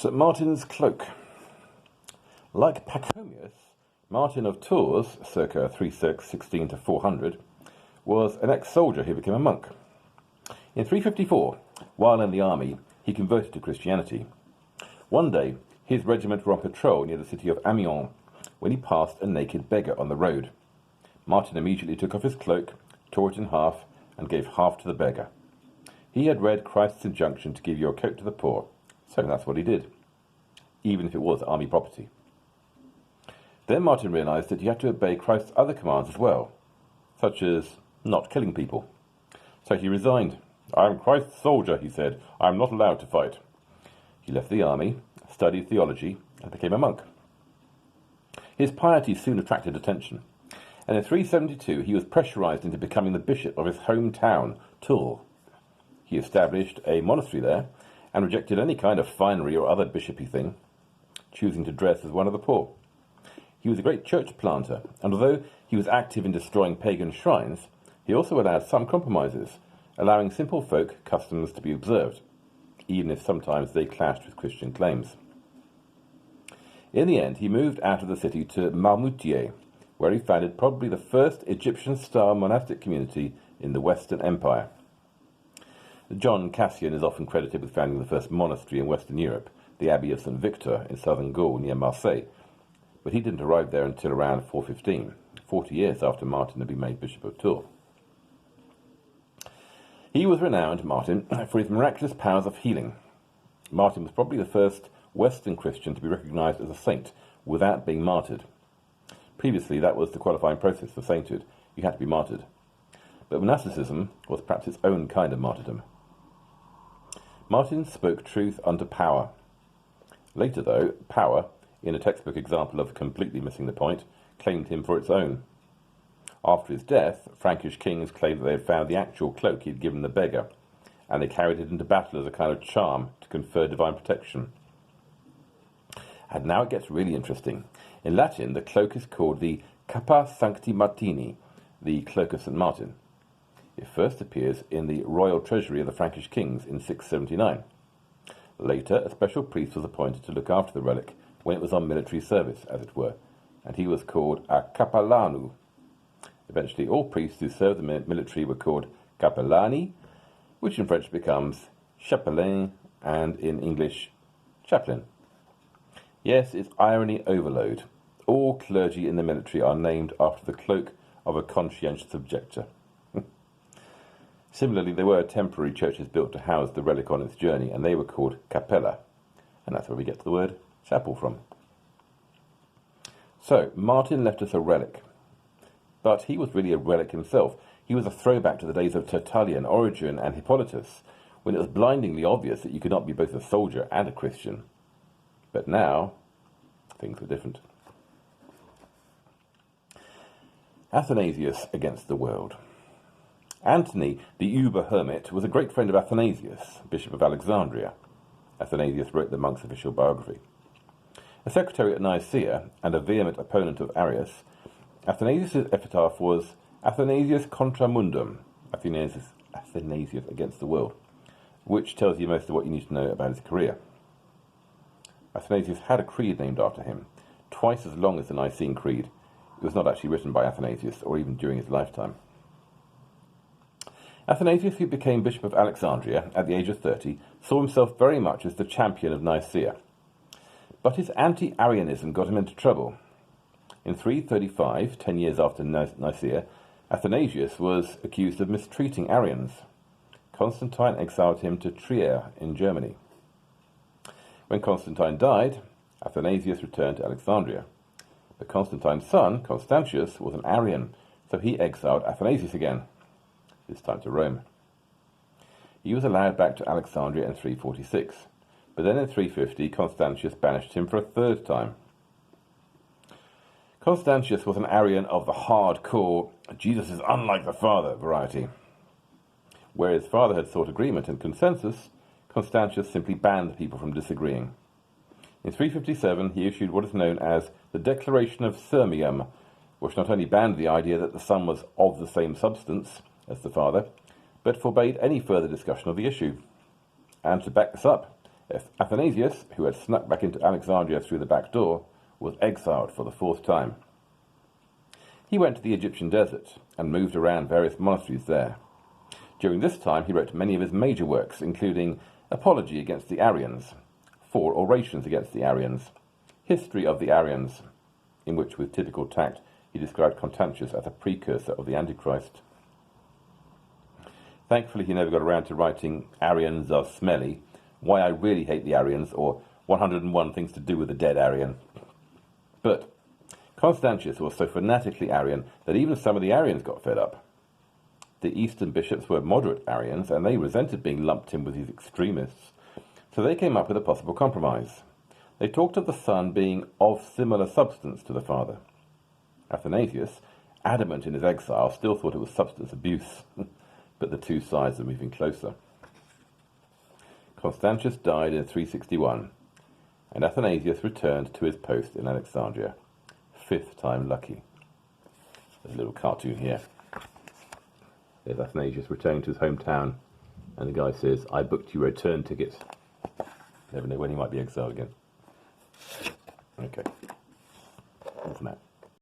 St. Martin's cloak. Like Pachomius, Martin of Tours, circa 316 to 400, was an ex-soldier who became a monk. In 354, while in the army, he converted to Christianity. One day, his regiment were on patrol near the city of Amiens when he passed a naked beggar on the road. Martin immediately took off his cloak, tore it in half, and gave half to the beggar. He had read Christ's injunction to give your coat to the poor, so that's what he did, even if it was army property. Then Martin realized that he had to obey Christ's other commands as well, such as not killing people. So he resigned. "I am Christ's soldier," he said. "I am not allowed to fight." He left the army, studied theology, and became a monk. His piety soon attracted attention, and in 372 he was pressurized into becoming the bishop of his hometown, Tours. He established a monastery there and rejected any kind of finery or other bishopy thing, choosing to dress as one of the poor. He was a great church planter, and although he was active in destroying pagan shrines, he also allowed some compromises, allowing simple folk customs to be observed, even if sometimes they clashed with Christian claims. In the end, he moved out of the city to Marmoutier, where he founded probably the first Egyptian-style monastic community in the Western Empire. John Cassian is often credited with founding the first monastery in Western Europe, the Abbey of St. Victor in southern Gaul near Marseille, but he didn't arrive there until around 415, 40 years after Martin had been made Bishop of Tours. He was renowned, Martin, for his miraculous powers of healing. Martin was probably the first Western Christian to be recognized as a saint without being martyred. Previously, that was the qualifying process for sainthood. You had to be martyred. But monasticism was perhaps its own kind of martyrdom. Martin spoke truth unto power. Later, though, power, in a textbook example of completely missing the point, claimed him for its own. After his death, Frankish kings claimed that they had found the actual cloak he had given the beggar, and they carried it into battle as a kind of charm to confer divine protection. And now it gets really interesting. In Latin, the cloak is called the Capa Sancti Martini, the cloak of St. Martin. It first appears in the royal treasury of the Frankish kings in 679. Later, a special priest was appointed to look after the relic when it was on military service, as it were, and he was called a capellanu. Eventually, all priests who served the military were called capellani, which in French becomes chapelain, and in English, chaplain. Yes, it's irony overload. All clergy in the military are named after the cloak of a conscientious objector. Similarly, there were temporary churches built to house the relic on its journey, and they were called capella, and that's where we get the word chapel from. So, Martin left us a relic, but he was really a relic himself. He was a throwback to the days of Tertullian, Origen, and Hippolytus, when it was blindingly obvious that you could not be both a soldier and a Christian. But now, things were different. Athanasius against the world. Antony, the uber-hermit, was a great friend of Athanasius, Bishop of Alexandria. Athanasius wrote the monk's official biography. A secretary at Nicaea and a vehement opponent of Arius, Athanasius' epitaph was Athanasius contra mundum, Athanasius against the world, which tells you most of what you need to know about his career. Athanasius had a creed named after him, twice as long as the Nicene Creed. It was not actually written by Athanasius, or even during his lifetime. Athanasius, who became Bishop of Alexandria at the age of 30, saw himself very much as the champion of Nicaea. But his anti-Arianism got him into trouble. In 335, 10 years after Nicaea, Athanasius was accused of mistreating Arians. Constantine exiled him to Trier in Germany. When Constantine died, Athanasius returned to Alexandria. But Constantine's son, Constantius, was an Arian, so he exiled Athanasius again, this time to Rome. He was allowed back to Alexandria in 346, but then in 350 Constantius banished him for a third time. Constantius was an Arian of the hardcore, Jesus is unlike the Father variety. Where his father had sought agreement and consensus, Constantius simply banned people from disagreeing. In 357 he issued what is known as the Declaration of Sirmium, which not only banned the idea that the Son was of the same substance as the Father, but forbade any further discussion of the issue. And to back this up, Athanasius, who had snuck back into Alexandria through the back door, was exiled for the 4th time. He went to the Egyptian desert and moved around various monasteries there. During this time, he wrote many of his major works, including Apology against the Arians, 4 Orations against the Arians, History of the Arians, in which, with typical tact, he described Constantius as a precursor of the Antichrist. Thankfully, he never got around to writing Arians Are Smelly, Why I Really Hate the Arians, or 101 Things to Do with the Dead Arian. But Constantius was so fanatically Arian that even some of the Arians got fed up. The Eastern bishops were moderate Arians, and they resented being lumped in with these extremists, so they came up with a possible compromise. They talked of the Son being of similar substance to the Father. Athanasius, adamant in his exile, still thought it was substance abuse, but the two sides are moving closer. Constantius died in 361, and Athanasius returned to his post in Alexandria. 5th time lucky. There's a little cartoon here. There's Athanasius returning to his hometown, and the guy says, I booked you return tickets. Never know when he might be exiled again. Okay. All for now.